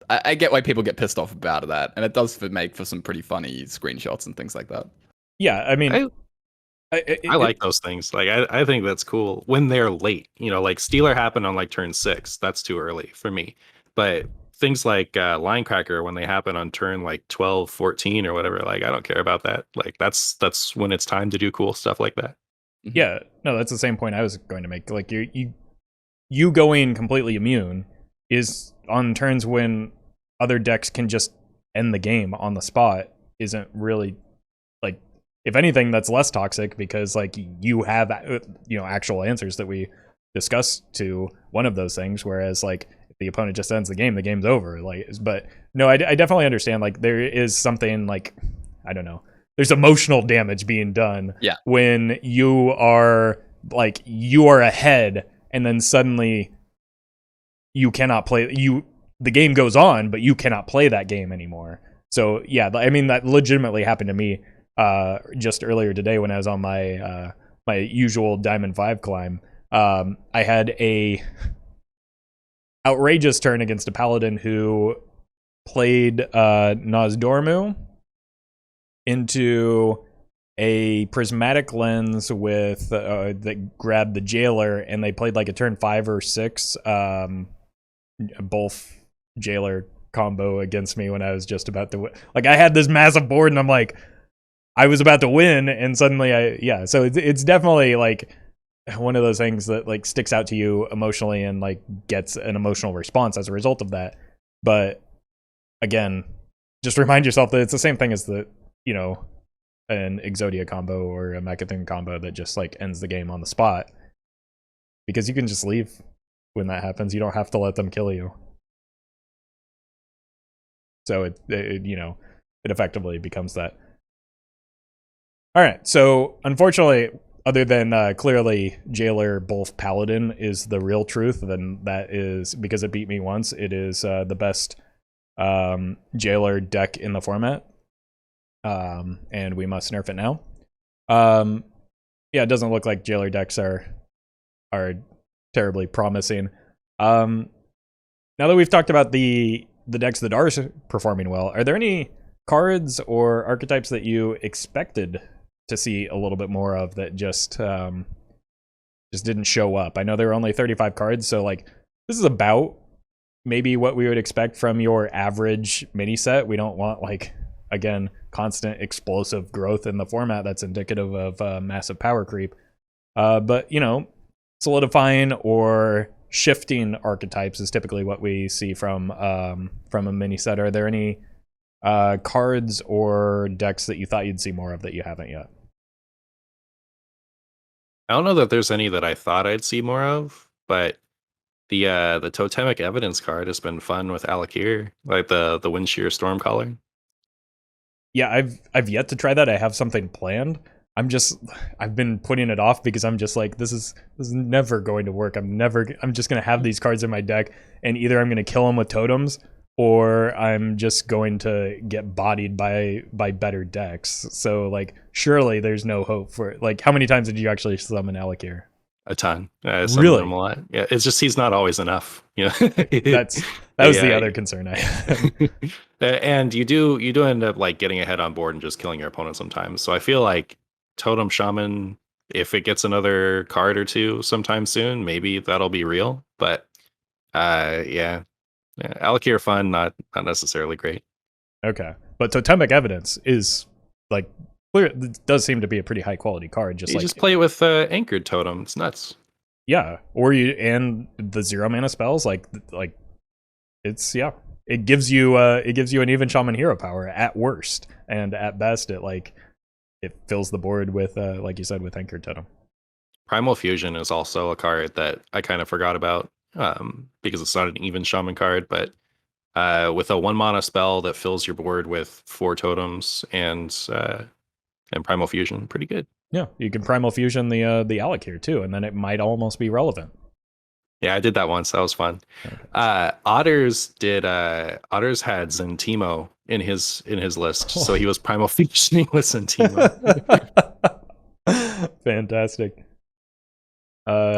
I get why people get pissed off about that, and it does make for some pretty funny screenshots and things like that. Yeah, I mean, I like those things. Like I think that's cool when they're late. You know, like Stealer happened on like turn 6. That's too early for me. But things like Linecracker, when they happen on turn like 12, 14 or whatever, like I don't care about that. Like that's when it's time to do cool stuff like that. Yeah, no, that's the same point I was going to make. Like you going completely immune is on turns when other decks can just end the game on the spot. Isn't really, like, if anything, that's less toxic because like you have actual answers that we discussed to one of those things. Whereas like if the opponent just ends the game's over. Like, but no, I definitely understand. Like there is something like, I don't know. There's emotional damage being done when you are ahead and then suddenly you cannot play. The game goes on, but you cannot play that game anymore. So yeah, I mean that legitimately happened to me just earlier today when I was on my my usual Diamond 5 climb. I had a outrageous turn against a Paladin who played Nosdormu into a prismatic lens with that grabbed the jailer, and they played like a turn 5 or 6 both jailer combo against me when I was just about to win. Like I had this massive board and I'm like I was about to win, and suddenly so it's definitely like one of those things that like sticks out to you emotionally and like gets an emotional response as a result of that. But again, just remind yourself that it's the same thing as the an Exodia combo or a Mechathon combo that just like ends the game on the spot, because you can just leave when that happens. You don't have to let them kill you. So it effectively becomes that. All right, so unfortunately, other than clearly Jailer Both Paladin is the real truth, then that is, because it beat me once, it is the best Jailer deck in the format. And we must nerf it now. Yeah, it doesn't look like Jailer decks are terribly promising. Now that we've talked about the decks that are performing well, are there any cards or archetypes that you expected to see a little bit more of that just didn't show up? I know there were only 35 cards, so like this is about maybe what we would expect from your average mini set. We don't want, like, again, constant explosive growth in the format that's indicative of massive power creep. But solidifying or shifting archetypes is typically what we see from a mini set. Are there any cards or decks that you thought you'd see more of that you haven't yet? I don't know that there's any that I thought I'd see more of, but the Totemic Evidence card has been fun with Alakir, like the Windshear Stormcaller. Yeah, I've yet to try that. I have something planned. I've been putting it off because I'm just like, this is never going to work. I'm just gonna have these cards in my deck, and either I'm gonna kill them with totems, or I'm just going to get bodied by better decks. So like, surely there's no hope for it. Like, how many times did you actually summon Alakir? A ton. Really? Him a lot. Yeah, it's just he's not always enough. That was the other concern I had. And you do end up like getting ahead on board and just killing your opponent sometimes. So I feel like Totem Shaman, if it gets another card or two sometime soon, maybe that'll be real. But Alakir fun, not necessarily great. Okay, but Totemic Evidence is like clear. It does seem to be a pretty high quality card. You just play it with Anchored Totem. It's nuts. Yeah, or and the 0 mana spells like it's It gives you an even Shaman hero power at worst, and at best it fills the board with like you said, with Anchored Totem. Primal Fusion is also a card that I kind of forgot about because it's not an even Shaman card, but with a 1 mana spell that fills your board with 4 totems and Primal Fusion, pretty good. Yeah, you can Primal Fusion the Alakir too, and then it might almost be relevant. Yeah, I did that once. That was fun. Okay. Otters had Zentimo in his list, so he was Primal Fusioning with Zentimo. Fantastic.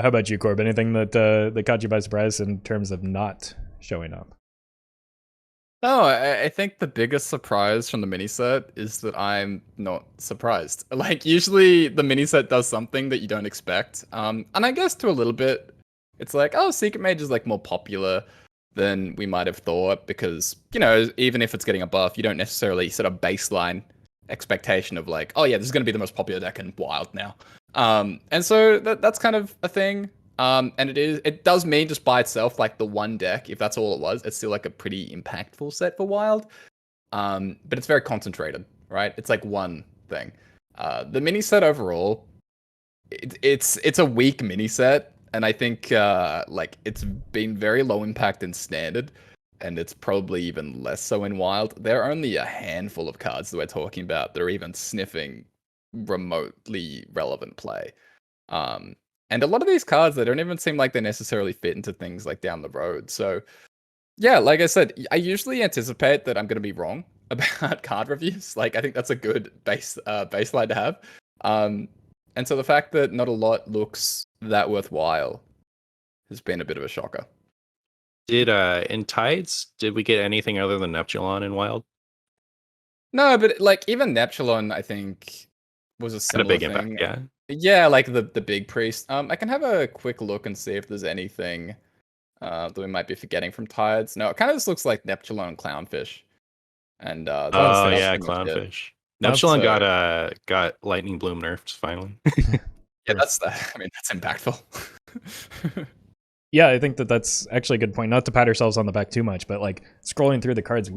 How about you, Corb? Anything that caught you by surprise in terms of not showing up? No, I think the biggest surprise from the mini set is that I'm not surprised. Like usually the mini set does something that you don't expect. And I guess to a little bit, it's like, oh, Secret Mage is like more popular than we might have thought because, you know, even if it's getting a buff, you don't necessarily set a baseline expectation of like, oh yeah, this is going to be the most popular deck in Wild now. And so that's kind of a thing. And it does mean just by itself, like the one deck, if that's all it was, it's still like a pretty impactful set for Wild. But it's very concentrated, right? It's like one thing. The mini set overall, it's a weak mini set, and I think like it's been very low impact in standard, and it's probably even less so in Wild. There are only a handful of cards that we're talking about that are even sniffing remotely relevant play. And a lot of these cards, they don't even seem like they necessarily fit into things like down the road. So, yeah, like I said, I usually anticipate that I'm going to be wrong about card reviews. Like, I think that's a good baseline to have. And so the fact that not a lot looks that worthwhile has been a bit of a shocker. Did in Tides, did we get anything other than Neptulon in Wild? No, but like even Neptulon, I think was a Had a similar big thing. impact, yeah. Yeah, like the big priest. I can have a quick look and see if there's anything that we might be forgetting from Tides. No, it kind of just looks like Neptulon and Clownfish. And that's Oh pretty yeah, much it. Clownfish. That's, Neptulon got Lightning Bloom nerfed finally. Yeah, that's impactful. Yeah, I think that's actually a good point. Not to pat ourselves on the back too much, but like scrolling through the cards,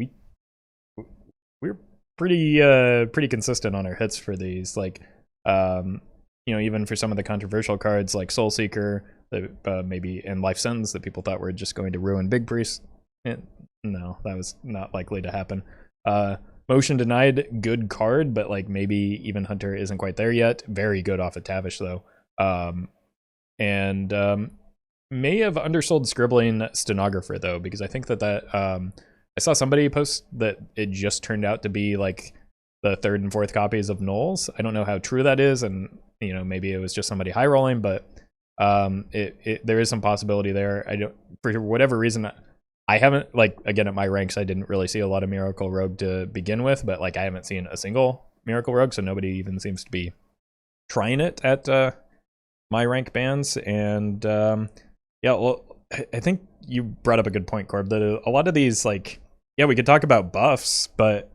we're pretty consistent on our hits for these. Like, you know, even for some of the controversial cards like Soul Seeker, maybe and Life Sentence that people thought were just going to ruin Big Priest. No, that was not likely to happen. Motion Denied, good card, but like maybe even Hunter isn't quite there yet. Very good off of Tavish though. And may have undersold Scribbling Stenographer though, because I think that I saw somebody post that it just turned out to be like the 3rd and 4th copies of Knowles. I don't know how true that is, and you know, maybe it was just somebody high rolling, but there is some possibility there. I don't, for whatever reason, I haven't, like, again, at my ranks, I didn't really see a lot of Miracle Rogue to begin with, but like I haven't seen a single Miracle Rogue, so nobody even seems to be trying it at my rank bands. And yeah, well, I think you brought up a good point, Corb, that a lot of these, like, yeah, we could talk about buffs, but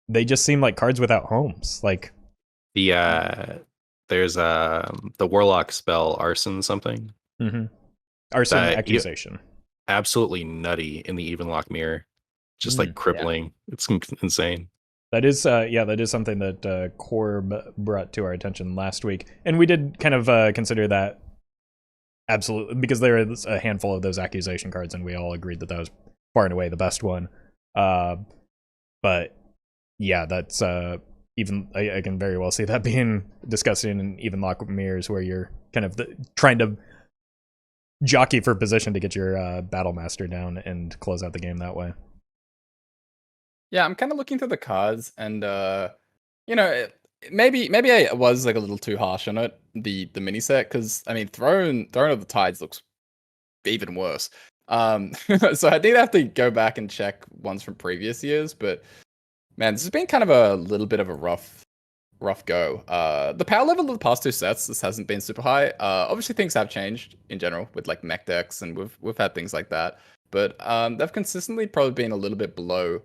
they just seem like cards without homes. Like there's the Warlock spell Arson something. Arson Accusation. Absolutely nutty in the Evenlock mirror. Just like crippling. Yeah. It's insane. That is that is something that Corb brought to our attention last week. And we did kind of consider that absolutely, because there is a handful of those accusation cards, and we all agreed that that was far and away the best one. But yeah, that's even I can very well see that being discussed in even lock mirrors, where you're kind of trying to jockey for position to get your battle master down and close out the game that way. Yeah, I'm kind of looking through the cards, and you know, maybe I was like a little too harsh on it, the mini set, because I mean, Throne of the Tides looks even worse. So I did have to go back and check ones from previous years, but man, this has been kind of a little bit of a rough go. The power level of the past 2 sets, this hasn't been super high. Obviously things have changed in general with like mech decks, and we've had things like that, but they've consistently probably been a little bit below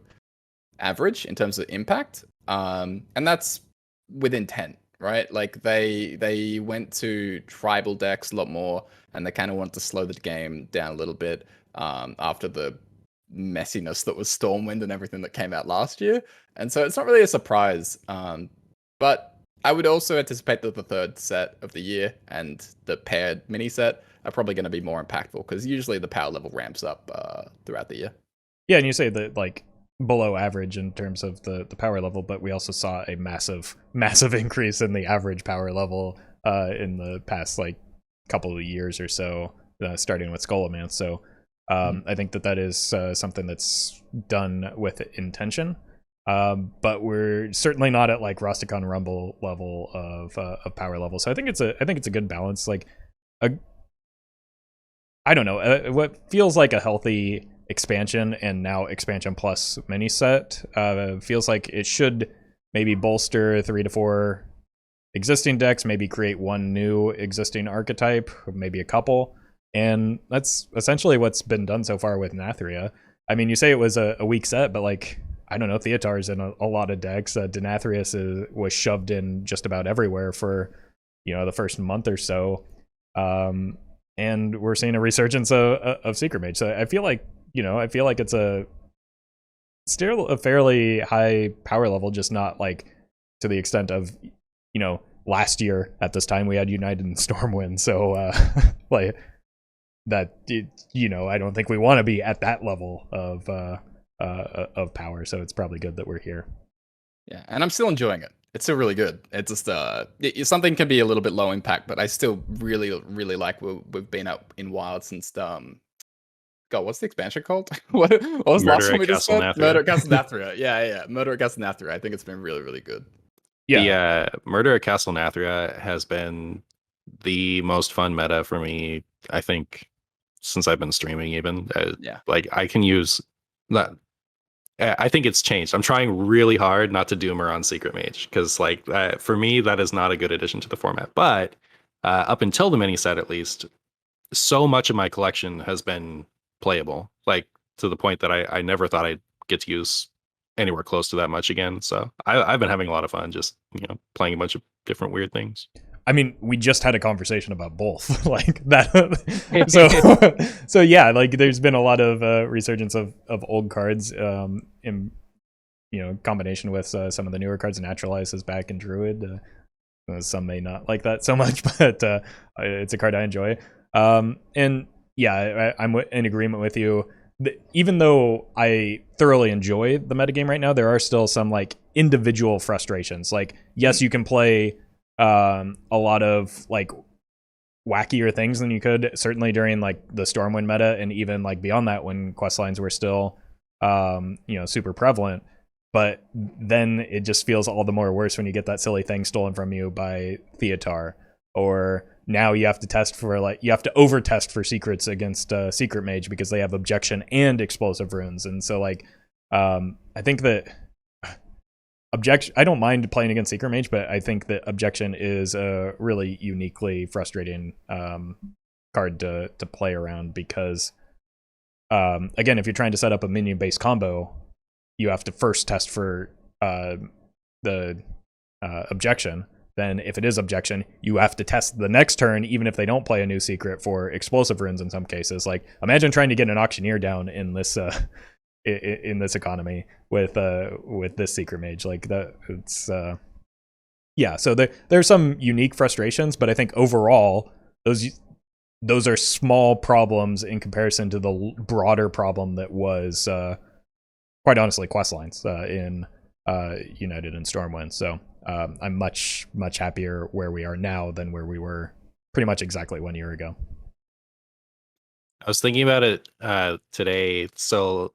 average in terms of impact. And that's with intent, right? Like they went to tribal decks a lot more, and they kind of wanted to slow the game down a little bit after the messiness that was Stormwind and everything that came out last year. And so it's not really a surprise. But I would also anticipate that the 3rd set of the year and the paired mini set are probably going to be more impactful, because usually the power level ramps up throughout the year. Yeah, and you say that like below average in terms of the power level, but we also saw a massive increase in the average power level in the past like couple of years or so, starting with Skullomance. So I think that is something that's done with intention, but we're certainly not at like Rosticon Rumble level of power level. So I think it's a good balance. Like I don't know, what feels like a healthy expansion and now expansion plus mini set feels like it should maybe bolster 3 to 4 existing decks, maybe create one new existing archetype, or maybe a couple, and that's essentially what's been done so far with Nathria. I mean, you say it was a weak set, but like, I don't know, Theotar's in a lot of decks. Denathrius was shoved in just about everywhere for, the first month or so. And we're seeing a resurgence of Secret Mage. So I feel like, it's still a fairly high power level, just not like to the extent of, last year at this time we had United and Stormwind. So like that, I don't think we want to be at that level of power. So it's probably good that we're here. Yeah, and I'm still enjoying it. It's still really good. It's just something can be a little bit low impact, but I still really, really like we've been out in Wild since God, what's the expansion called? what was the last one we just said? Murder at Castle Nathria. Yeah, Murder at Castle Nathria. I think it's been really, really good. Yeah, the Murder at Castle Nathria has been the most fun meta for me, I think, since I've been streaming. Even like I can use that. I think it's changed. I'm trying really hard not to doomer on Secret Mage because, like, for me, that is not a good addition to the format. But up until the mini set, at least, so much of my collection has been playable, like to the point that I never thought I'd get to use anywhere close to that much again. So I've been having a lot of fun just playing a bunch of different weird things. I mean, we just had a conversation about both, like that. So yeah, like there's been a lot of resurgence of old cards, in combination with some of the newer cards. Naturalize is back in Druid. Some may not like that so much, but it's a card I enjoy. And yeah, I'm in agreement with you. Even though I thoroughly enjoy the metagame right now, there are still some like individual frustrations. Like, yes, you can play a lot of like wackier things than you could certainly during like the Stormwind meta, and even like beyond that when quest lines were still super prevalent. But then it just feels all the more worse when you get that silly thing stolen from you by Theotar, or now you have to test for you have to over test for secrets against Secret Mage because they have objection and explosive runes. And so like I think that objection, I don't mind playing against Secret Mage, but I think that objection is a really uniquely frustrating card to play around because again, if you're trying to set up a minion based combo, you have to first test for the objection. Then if it is objection, you have to test the next turn, even if they don't play a new secret, for explosive runes in some cases. Like, imagine trying to get an auctioneer down in this in this economy with this Secret Mage. Like that, it's yeah. So there's some unique frustrations, but I think overall those are small problems in comparison to the broader problem that was quite honestly quest lines in United and Stormwind. So I'm much happier where we are now than where we were pretty much exactly 1 year ago. I was thinking about it today. So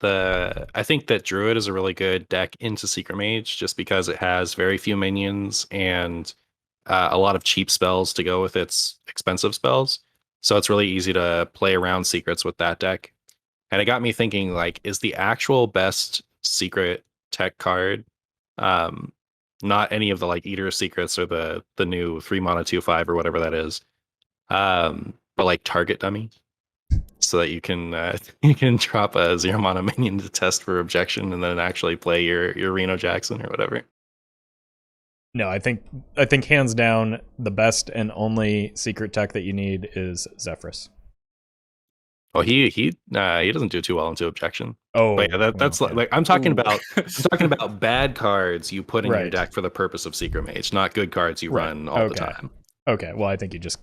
I think that Druid is a really good deck into Secret Mage just because it has very few minions and a lot of cheap spells to go with its expensive spells. So it's really easy to play around secrets with that deck. And it got me thinking, like, is the actual best secret tech card not any of the like Eater of Secrets or the new 3-mana 2/5 or whatever that is, but like target dummy, so that you can drop a 0-mana minion to test for objection and then actually play your Reno Jackson or whatever. No, I think hands down the best and only secret tech that you need is Zephrys. Oh, he doesn't do too well into objection. Oh, but yeah, that's okay. Like I'm talking about bad cards you put in your deck for the purpose of Secret Mage, not good cards you run all the time. Okay, well I think you just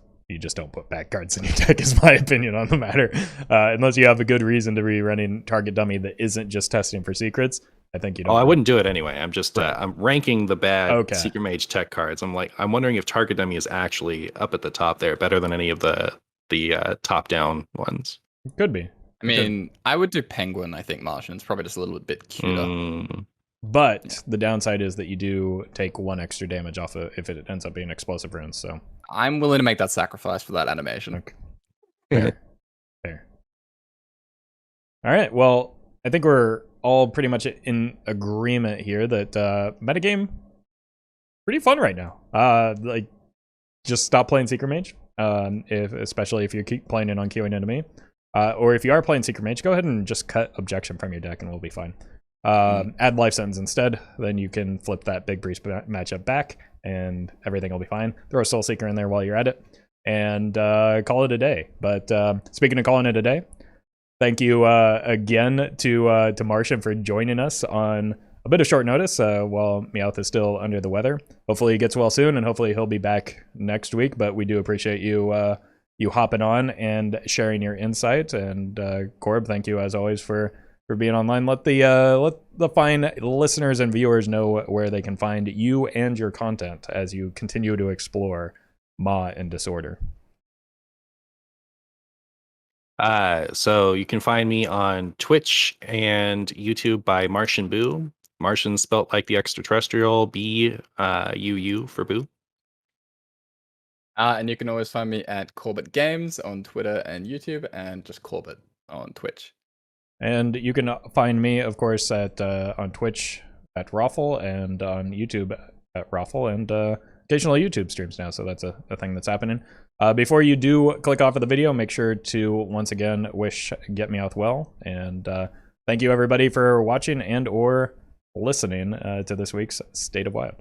don't put bad cards in your deck is my opinion on the matter. Unless you have a good reason to be running target dummy that isn't just testing for secrets. I think you don't. Oh, I wouldn't do it anyway. I'm just I'm ranking the bad Secret Mage tech cards. I'm wondering if target dummy is actually up at the top there, better than any of the top down ones. Could be. I mean, I would do Penguin. I think Martian's probably just a little bit cuter. But the downside is that you do take 1 extra damage off if it ends up being explosive runes. So I'm willing to make that sacrifice for that animation. Okay. Fair. Fair. All right. Well, I think we're all pretty much in agreement here that metagame pretty fun right now. Like, just stop playing Secret Mage. Especially if you keep playing it on queuing into me. Or if you are playing Secret Mage, go ahead and just cut Objection from your deck and we'll be fine. Add Life Sentence instead, then you can flip that Big Priest matchup back and everything will be fine. Throw a Soul Seeker in there while you're at it and call it a day. But speaking of calling it a day, thank you again to Martian for joining us on a bit of short notice while Meowth is still under the weather. Hopefully he gets well soon and hopefully he'll be back next week, but we do appreciate you you hopping on and sharing your insight. And Corb, thank you as always for being online. Let the fine listeners and viewers know where they can find you and your content as you continue to explore Maw and Disorder. So you can find me on Twitch and YouTube by MartianBuu. Martian spelt like the extraterrestrial, B-U-U for Boo. And you can always find me at Corbettgames on Twitter and YouTube, and just Corbett on Twitch. And you can find me, of course, at on Twitch at Roffle and on YouTube at Roffle, and occasional YouTube streams now, so that's a thing that's happening. Before you do click off of the video, make sure to once again wish Get Meowth well, and thank you everybody for watching and or listening to this week's State of Wild.